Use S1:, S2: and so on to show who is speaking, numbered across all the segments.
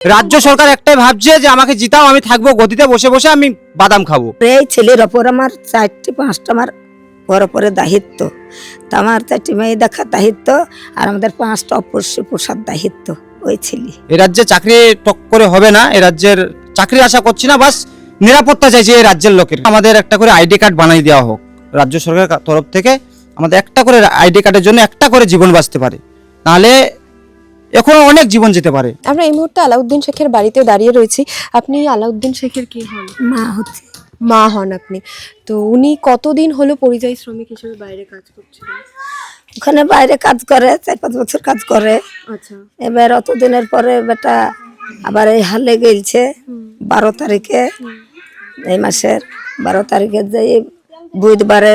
S1: রাজ্য সরকার একটাই ভাবছে যে আমাকে জিতাও, আমি থাকবো গদিতে বসে বসে আমি বাদাম খাবো।
S2: এই ছেলের ওপর আমার 4টি 5টা আমার ওর ওপরে দায়িত্ব, তা আমার 4টি মেয়ে দেখার দায়িত্ব, আর আমাদের 5টা অপরিসীম পোষার দায়িত্ব ওই ছেলে।
S1: এ রাজ্যে চাকরি টক করে হবে না, এ রাজ্যের চাকরি আশা করছি না, বাস নিরাপত্তা চাইছি এই রাজ্যের লোকের। আমাদের একটা করে আইডি কার্ড বানিয়ে দেওয়া হোক রাজ্য সরকারের তরফ থেকে, আমাদের একটা করে আইডি কার্ডের জন্য একটা করে জীবন বাঁচতে পারে, নাহলে এখন অনেক জীবন যেতে পারে।
S3: আমরা এই মুহূর্তে আলাউদ্দিন শেখের বাড়িতে দাঁড়িয়ে রয়েছি। আপনি আলাউদ্দিন শেখের কি হন?
S2: মা হচ্ছে।
S3: মা হন আপনি। তো উনি কতদিন হলো পরিযায়ী শ্রমিক হিসেবে বাইরে কাজ করছিলেন?
S2: ওখানে বাইরে কাজ করে 4-5 বছর কাজ করে।
S3: আচ্ছা।
S2: এবার অতদিনের পরে বেটা আবার এই হালে গেলছে 12 তারিখে, এই মাসের 12 তারিখে যে বুধবারে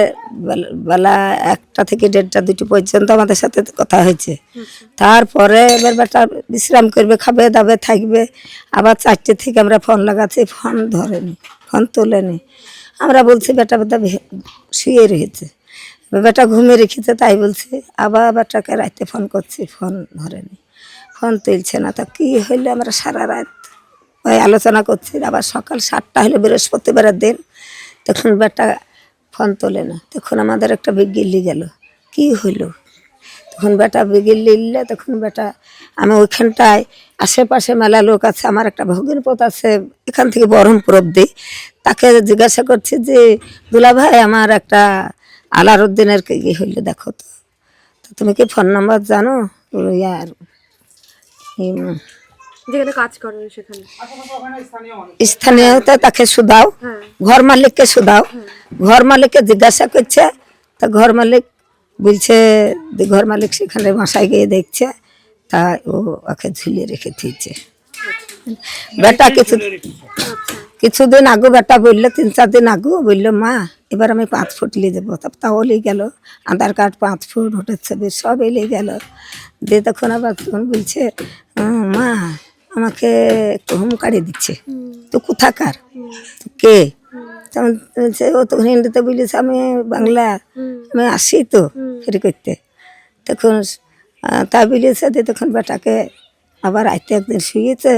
S2: বেলা 1টা থেকে 1:30 2টো পর্যন্ত আমাদের সাথে কথা হয়েছে। তারপরে এবার বেটা বিশ্রাম করবে, খাবে দাবে থাকবে। আবার 4টে থেকে আমরা ফোন লাগাচ্ছি, ফোন ধরেনি, ফোন তোলেনি। আমরা বলছি বেটা বেটা শুয়ে রয়েছে, বেটা ঘুমিয়ে রেখেছে তাই বলছি। আবার বেটাকে রাতে ফোন করছি, ফোন ধরেনি, ফোন তুলছে না। তা কী হইলে আমরা সারা রাত ওই আলোচনা করছি। আবার সকাল 7টা হলো বৃহস্পতিবারের দিন, তখন বেটা ফোন তোলে না। তখন আমাদের একটা বিগিল্লি গেল, কি হইলো? তখন বেটা বিগিল্লি নিলে, তখন বেটা আমি ওইখানটায় আশেপাশে মেলা লোক আছে, আমার একটা ভগিনপথ আছে এখান থেকে বহরমপুর অব্দি, তাকে জিজ্ঞাসা করছি যে দুলা ভাই আমার একটা আলারউদ্দিনের কি হইলো দেখো তো। তো তুমি কি ফোন নাম্বার জানো? ইয়ার
S3: যেখানে কাজ করেন সেখানে
S2: স্থানীয়তে তাকে শুধাও, ঘর মালিককে শুধাও। ঘর মালিককে জিজ্ঞাসা করছে, তা ঘর মালিক বলছে, ঘর মালিক সেখানে বাসায় গিয়ে দেখছে, তা ও ওকে ঝুলিয়ে রেখে দিয়েছে। বেটা কিছুদিন আগে বেটা বললো, 3-4 দিন আগে বললো, মা এবার আমি 5 ফুট নিয়ে যাবো। তাও নিয়ে গেল, আধার কার্ড 5 ফুট, ভোটার ছবি সব নিয়ে গেল। দিয়ে তখন আবার তখন বলছে, মা আমাকে একটু হোম কার্ডে দিচ্ছে। তো কোথাকার, তো কে? তখন বলছে, ও তখন হিন্দিতে বলেছে, আমি বাংলা, আমি আসি তো ফেরি করতে। তখন তা বলেছে। দিয়ে তখন বেটাকে আবার আইতে একদিন শুয়েছে,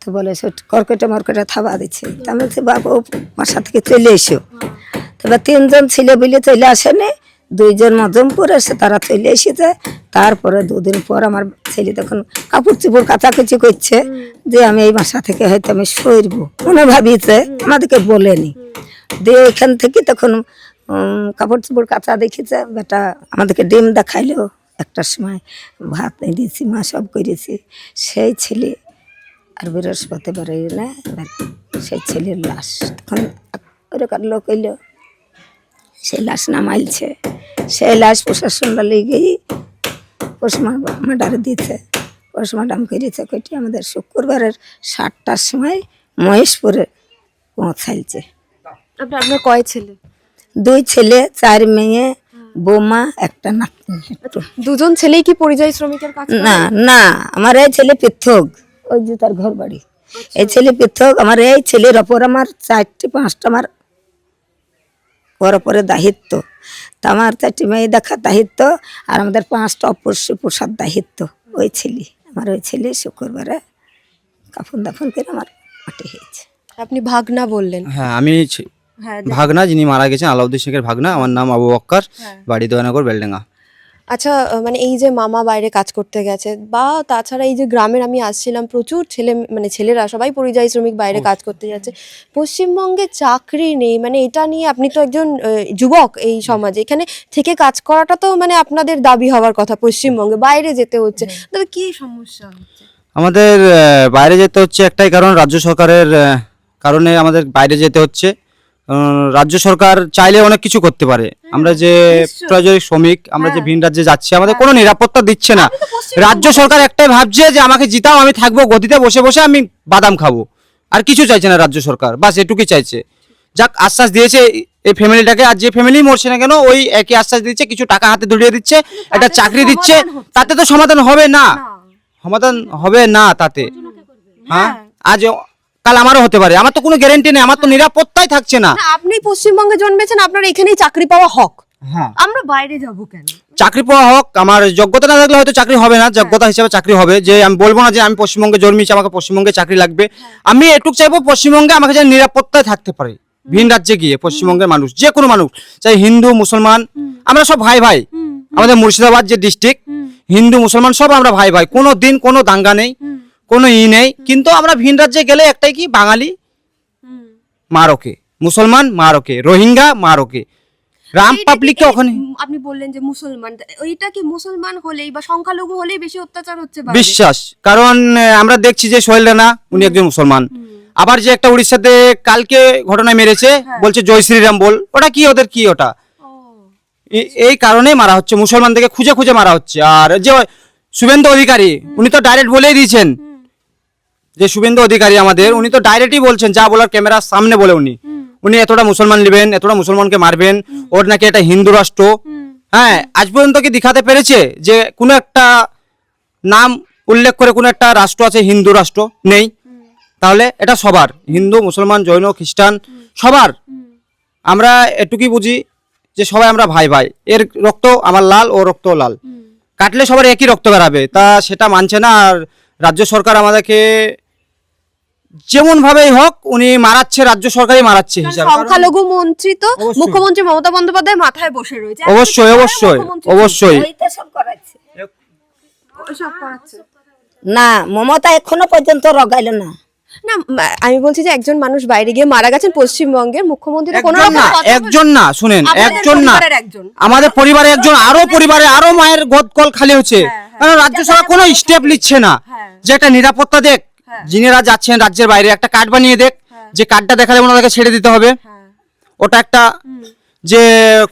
S2: তো বলে কর্কটে মরকটে থাবা দিচ্ছে। তা আমি বলছি, বাবা বাসা থেকে চলে এসো। তবে 3জন ছিল বলে চলে আসেনি, 2জন মজমপুর এসে তারা চলে এসেছে। তারপরে 2 দিন পর আমার ছেলে তখন কাপড় চোপড় কাচাকুচি করছে, যে আমি এই বাসা থেকে হয়তো আমি সরবো মনে ভাবিয়েছে, আমাদেরকে বলেনি। দিয়ে ওইখান থেকে তখন কাপড় চোপড় কাচা দেখেছে। বেটা আমাদেরকে ডিম দেখাইলো, 1টার সময় ভাত দিয়েছি, মা সব করেছি। সেই ছেলে আর বৃহস্পতিবারে না সেই ছেলের লাশ তখন ওরকম লোক এলো, সেই লাশ নামাইলছে। সেই লাশ প্রশাসনরা লেগেই পোস্টমার্টারে দিয়েছে, পোস্টমার্টাম করেছে। কইটি আমাদের শুক্রবারের 7টার সময় মহেশপুরে পৌঁছাইছে।
S3: আপনার কয় ছেলে?
S2: 2 ছেলে 4 মেয়ে, বৌমা, একটা নাতনি।
S3: 2জন ছেলেই কি পরিযায়ী শ্রমিকের কাজ করে?
S2: না না, আমার এই ছেলে পৃথক, ওই যে তার ঘর বাড়ি। এই ছেলে পৃথক, আমার এই ছেলের ওপর আমার 4টি 5টা আমার ওর ওপরে দায়িত্ব, তা আমার 4টি মেয়ে দেখার দায়িত্ব, আর আমাদের 5টা অপরিসীম পোষার দায়িত্ব ওই ছেলে। আমার ওই ছেলে শুক্রবারে কাফন দাফন করে আমার মাটি হয়েছে।
S3: আপনি ভাগনা বললেন।
S1: হ্যাঁ, আমি
S3: হ্যাঁ,
S1: ভাগনা, যিনি মারা গেছেন আলাউদ্দিন শেখের ভাগনা। আমার নাম আবু বক্কর, বাড়ি দয়ানগর বেলডাঙ্গা।
S3: আচ্ছা, মানে এই যে মামা বাইরে কাজ করতে গেছে, বা তাছাড়া এই যে গ্রামের আমি আসছিলাম, প্রচুর ছেলেরা সবাই পরিযায়ী শ্রমিক বাইরে কাজ করতে যাচ্ছে। পশ্চিমবঙ্গে চাকরি নেই, মানে এটা নিয়ে আপনি তো একজন যুবক এই সমাজে, এখানে থেকে কাজ করাটা তো মানে আপনাদের দাবি হওয়ার কথা। পশ্চিমবঙ্গে বাইরে যেতে হচ্ছে, তবে কি সমস্যা হচ্ছে?
S1: আমাদের বাইরে যেতে হচ্ছে একটাই কারণ, রাজ্য সরকারের কারণে আমাদের বাইরে যেতে হচ্ছে। রাজ্য সরকার চাইলে অনেক কিছু করতে পারে। আমরা যে পরিযায়ী শ্রমিক, আমরা যে ভিন রাজ্যে যাচ্ছি, আমাদের কোনো নিরাপত্তা দিচ্ছে না। রাজ্য সরকার একটাই ভাবছে যে আমাকে জিতাও, আমি থাকবো গদিতে বসে বসে আমি বাদাম খাবো, আর কিছু চাইছে না রাজ্য সরকার, বাস এটুকুই চাইছে। যাক আশ্বাস দিয়েছে এই ফ্যামিলিটাকে, আর যে ফ্যামিলি মরছে না কেন ওই একই আশ্বাস দিচ্ছে, কিছু টাকা হাতে ধরিয়ে দিচ্ছে, একটা চাকরি দিচ্ছে, তাতে তো সমাধান হবে না, সমাধান হবে না তাতে। হ্যাঁ, আজ কাল আমারও হতে পারে, আমার তো কোনো গ্যারান্টি নেই, আমার তো নিরাপত্তাই থাকছে না।
S3: আপনি পশ্চিমবঙ্গে জন্মেছেন, আপনার এখানেই চাকরি পাওয়া হক।
S1: হ্যাঁ,
S3: আমরা বাইরে যাব কেন?
S1: চাকরি পাওয়া হোক, আমার যোগ্যতা না থাকলে হয়তো চাকরি হবে না, যোগ্যতা হিসেবে চাকরি হবে। যে আমি বলবো না যে আমি পশ্চিমবঙ্গে জন্মেছি আমাকে পশ্চিমবঙ্গে চাকরি লাগবে, আমি এটুকু চাইবো পশ্চিমবঙ্গে আমাকে যেন নিরাপত্তায় থাকতে পারে। ভিন রাজ্যে গিয়ে পশ্চিমবঙ্গের মানুষ, যে কোনো মানুষ, চাই হিন্দু মুসলমান, আমরা সব ভাই ভাই। আমাদের মুর্শিদাবাদ যে ডিস্ট্রিক্ট, হিন্দু মুসলমান সব আমরা ভাই ভাই, কোনো দিন কোনো দাঙ্গা নেই, কোনো নেই। কিন্তু আমরা ভিন রাজ্যে গেলে একটাই কি, বাঙালি মারোকে, মুসলমান মারোকে, রোহিঙ্গা মারোকে, রাম পাবলিককে ওখানে।
S3: আপনি বললেন যে মুসলমান, ওইটা কি মুসলমান হলেই বা সংখ্যালঘু হলেই বেশি অত্যাচার হচ্ছে?
S1: বিশ্বাস, কারণ আমরা দেখছি যে সোহেল রানা উনি একজন মুসলমান, আবার যে একটা উড়িষ্যাতে কালকে ঘটনা মেরেছে, বলছে জয় শ্রীরাম বল, ওটা কি, ওদের কি ওটা? এই কারণেই মারা হচ্ছে, মুসলমান থেকে খুঁজে খুঁজে মারা হচ্ছে। আর যে শুভেন্দু অধিকারী, উনি তো ডাইরেক্ট বলেই দিয়েছেন, যে শুভেন্দু অধিকারী আমাদের, উনি তো ডাইরেক্টই বলছেন, যা বলার ক্যামেরার সামনে বলে উনি এতটা মুসলমান নেবেন, এতটা মুসলমানকে মারবেন, ওর নাকি এটা হিন্দু রাষ্ট্র। হ্যাঁ, আজ পর্যন্ত কি দেখাতে পেরেছে যে কোনো একটা নাম উল্লেখ করে কোনো একটা রাষ্ট্র আছে হিন্দু রাষ্ট্র? নেই। তাহলে এটা সবার, হিন্দু মুসলমান জৈন খ্রিস্টান সবার। আমরা এটুকুই বুঝি যে সবাই আমরা ভাই ভাই, এর রক্ত আমার লাল, ও রক্ত লাল, কাটলে সবার একই রক্ত বেরাবে, তা সেটা মানছে না। আর রাজ্য সরকার আমাদেরকে যেমন ভাবেই হোক উনি মারাচ্ছে, রাজ্য সরকারই মারাচ্ছে হিসাবে।
S3: সংখ্যালঘু মন্ত্রী তো
S1: অবশ্যই।
S3: মুখ্যমন্ত্রী মমতা বন্দ্যোপাধ্যায় মাথায় বসে রয়েছে।
S1: অবশ্যই অবশ্যই অবশ্যই।
S2: ওইটা সব করাচ্ছে
S3: সব করাচ্ছে
S2: না, মমতা এখনো পর্যন্ত রগাইলো না।
S3: না, আমি বলছি যে একজন মানুষ বাইরে গিয়ে মারা গেছেন পশ্চিমবঙ্গের মুখ্যমন্ত্রী তো কোনো
S1: একজন
S3: রকম
S1: না,
S3: কথা
S1: একজন না, শুনেন,
S3: আপনাদের
S1: একজন না,
S3: পরিবারের একজন।
S1: আমাদের পরিবারে একজন, আরো পরিবারে আরো মায়ের কল খালি হচ্ছে, কারণ রাজ্য সরকার কোনো স্টেপ নিচ্ছে না যে একটা নিরাপত্তা দেখ, যিনিরা যাচ্ছেন রাজ্যের বাইরে একটা কার্ড বানিয়ে দেখ, যে কার্ডটা দেখালে ওনাদেরকে ছেড়ে দিতে হবে। ওটা একটা, যে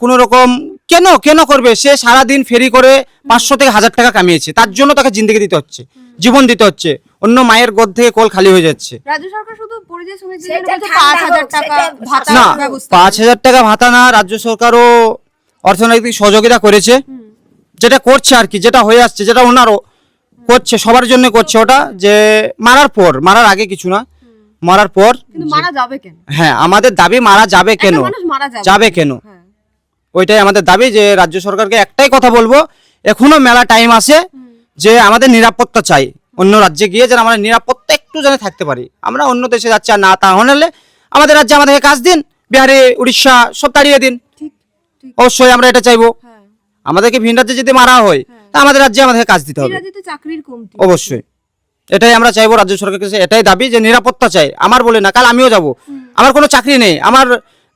S1: কোনো রকম কেন কেন করবে, সে সারাদিন ফেরি করে 500 থেকে 1000 টাকা কামিয়েছে, তার জন্য তাকে জিন্দেগি দিতে হচ্ছে, জীবন দিতে হচ্ছে, অন্য মায়ের গোদ থেকে কোল খালি হয়ে যাচ্ছে।
S3: রাজ্য সরকার শুধু পরিযায়ী শ্রমিকদের
S2: সেটা
S3: জন্য
S2: ঠান্ডা
S3: 5000
S2: হোক,
S3: টাকা
S2: সেটা
S3: ভাতা
S1: না,
S3: ব্যবস্থা
S1: 5000 টাকা ভাতা না, রাজ্য সরকারও অর্থনৈতিক সহযোগিতা করেছে, যেটা করছে আর কি, যেটা হয়ে আসছে, যেটা ওনারও করছে, সবার জন্য করছে। ওটা যে মারার আগে কিছু না, মারার পর।
S3: কিন্তু মারা যাবে কেন?
S1: হ্যাঁ, আমাদের দাবি মারা যাবে কেন,
S3: একটা মানুষ মারা
S1: যাবে কেন,
S3: হ্যাঁ।
S1: ওইটাই আমাদের দাবি। যে রাজ্য সরকারকে একটাই কথা বলবো, এখনো মেলা টাইম আছে, যে আমাদের নিরাপত্তা চাই, অন্য রাজ্যে গিয়ে যেন আমরা নিরাপত্তা একটু যেন থাকতে পারি। আমরা অন্য দেশে যাচ্ছি, আর না তা হলে আমাদের রাজ্যে আমাদেরকে কাজ দিন, বিহারে উড়িষ্যা সব তাড়িয়ে দিন।
S3: ঠিক ঠিক
S1: অবশ্যই আমরা এটা চাইবো।
S3: হ্যাঁ।
S1: আমাদেরকে ভিন রাজ্যে যদি মারা হয়, তা আমাদের রাজ্যে আমাদেরকে কাজ দিতে হবে।
S3: রাজ্যে চাকরির কমতি।
S1: অবশ্যই এটাই আমরা চাইবো, রাজ্য সরকারের কাছে এটাই দাবি, যে নিরাপত্তা চাই। আমার বলে না, কাল আমিও যাব, আমার কোনো চাকরি নেই, আমার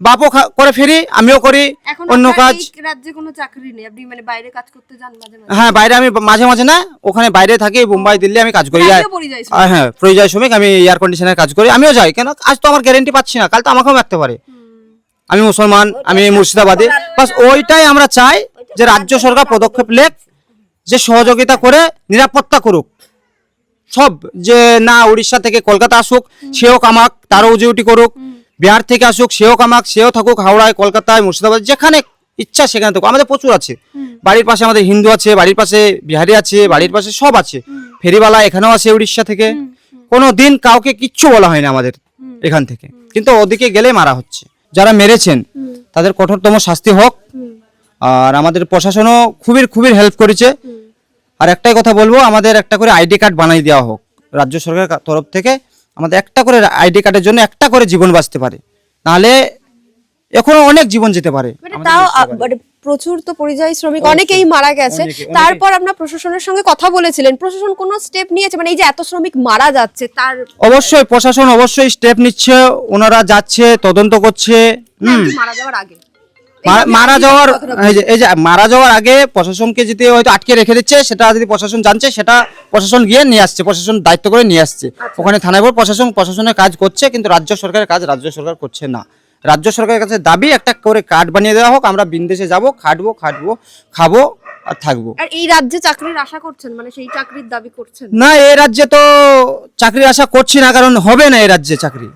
S1: বাপও করে ফেরি, আমিও করি
S3: এখন
S1: অন্য
S3: আপনার
S1: কাজ।
S3: এই রাজ্যে কোনো চাকরি নেই, আপনি মানে বাইরে কাজ করতে যান মাঝে মাঝে?
S1: হ্যাঁ, বাইরে আমি মাঝে মাঝে না, ওখানে বাইরে থাকি, বোম্বাই দিল্লি আমি কাজ করি।
S3: আমিও পরিযায়ী শ্রমিক।
S1: হ্যাঁ, পরিযায়ী শ্রমিক, আমি এয়ার কন্ডিশনের কাজ করি, আমিও যাই। কেন, আজ তো আমার গ্যারেন্টি পাচ্ছি না, কাল তো আমাকেও মারতে পারে। আমি মুসলমান, আমি মুর্শিদাবাদী, বাস ওইটাই আমরা চাই, যে রাজ্য সরকার পদক্ষেপ নেক, যে সহযোগিতা করে নিরাপত্তা করুক সব। যে না, উড়িষ্যা থেকে কলকাতা আসুক, সেও কামাক, তারও উজিউটি করুক, বিহার থেকে আসুক, সেও কামাক, সেও থাকুক হাওড়ায়, কলকাতায়, মুর্শিদাবাদ, যেখানে ইচ্ছা সেখানে থাকুক। আমাদের প্রচুর আছে, বাড়ির পাশে আমাদের হিন্দু আছে, বাড়ির পাশে বিহারি আছে, বাড়ির পাশে সব আছে, ফেরিওয়ালা এখানেও আছে উড়িষ্যা থেকে। কোনো দিন কাউকে কিচ্ছু বলা হয় না আমাদের এখান থেকে, কিন্তু ওদিকে গেলে মারা হচ্ছে। যারা মেরেছেন তাদের কঠোরতম শাস্তি হোক। আর আমাদের প্রশাসনও খুবই হেল্প করেছে। আর একটাই কথা বলবো, আমাদের একটা করে আইডি কার্ড বানিয়ে দেওয়া হোক রাজ্য সরকারের তরফ থেকে, আমাদের একটা করে আইডি কার্ডের জন্য একটা করে জীবন বাঁচতে পারে, নাহলে এখনো অনেক জীবন যেতে পারে।
S3: মানে তাও মানে প্রচুর তো পরিযায়ী শ্রমিক অনেকেই মারা গেছে। তারপর আপনার প্রশাসনের সঙ্গে কথা বলেছিলেন, প্রশাসন কোনো স্টেপ নিয়েছে? মানে এই যে এত শ্রমিক মারা যাচ্ছে তার
S1: অবশ্যই প্রশাসন অবশ্যই স্টেপ নিচ্ছে, ওনারা যাচ্ছে, তদন্ত করছে।
S3: মারা যাওয়ার আগে,
S1: এই যে মারা যাওয়ার আগে প্রশাসনকে যদি হয়তো আটকে রেখে দিচ্ছে, সেটা যদি প্রশাসন জানছে, সেটা প্রশাসন গিয়ে নিয়ে আসছে, প্রশাসন দায়িত্ব করে নিয়ে আসছে। ওখানে থানায় পর প্রশাসনের কাজ করছে, কিন্তু রাজ্য সরকারের কাজ রাজ্য সরকার করছে না। রাজ্য সরকারের কাছে দাবি, একটা করে কার্ড বানিয়ে দেওয়া হোক, আমরা বিদেশে যাব, খাবো আর থাকবো।
S3: আর এই রাজ্যে চাকরির আশা করছেন, মানে সেই চাকরির দাবি করছেন?
S1: না, এই রাজ্যে তো চাকরির আশা করছি না, কারণ হবে না এই রাজ্যে চাকরি।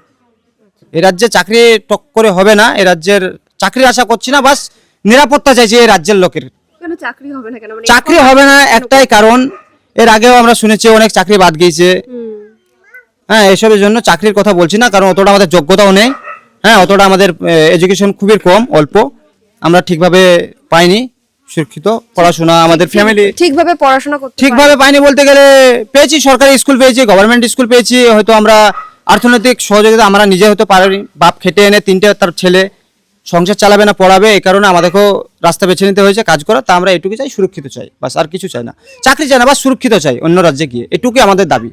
S1: এই রাজ্যে চাকরি টক করে হবে না, এই রাজ্যের চাকরির আশা করছি না, বাস নিরাপত্তা চাইছি এই রাজ্যের লোকের।
S3: কেন চাকরি হবে না কেন? মানে
S1: চাকরি হবে না একটাই কারণ, এর আগেও আমরা শুনেছি অনেক চাকরি বাদ গিয়েছে। হ্যাঁ, এসবের জন্য চাকরির কথা বলছি না, কারণ অতটা আমাদের যোগ্যতাও নেই। হ্যাঁ, অতটা আমাদের এডুকেশন খুবই কম, অল্প, আমরা ঠিকভাবে পাইনি। সুরক্ষিত পড়াশোনা, আমাদের ফ্যামিলি
S3: ঠিকভাবে পড়াশোনা করতে
S1: ঠিকভাবে পাইনি বলতে গেলে, পেয়েছি সরকারি স্কুল পেয়েছি, গভর্নমেন্ট স্কুল পেয়েছি, হয়তো আমরা অর্থনৈতিক সহযোগিতা আমরা নিজে হয়তো পারিনি, বাপ খেটে এনে 3টে তার ছেলে সংসার চালাবে না পড়াবে, এই কারণে আমাদেরকেও রাস্তা বেছে নিতে হয়েছে কাজ করা। তা আমরা এটুকু চাই, সুরক্ষিত চাই, বাস আর কিছু চাই না, চাকরি চাই না, বাস সুরক্ষিত চাই অন্য রাজ্যে গিয়ে, এটুকুই আমাদের দাবি।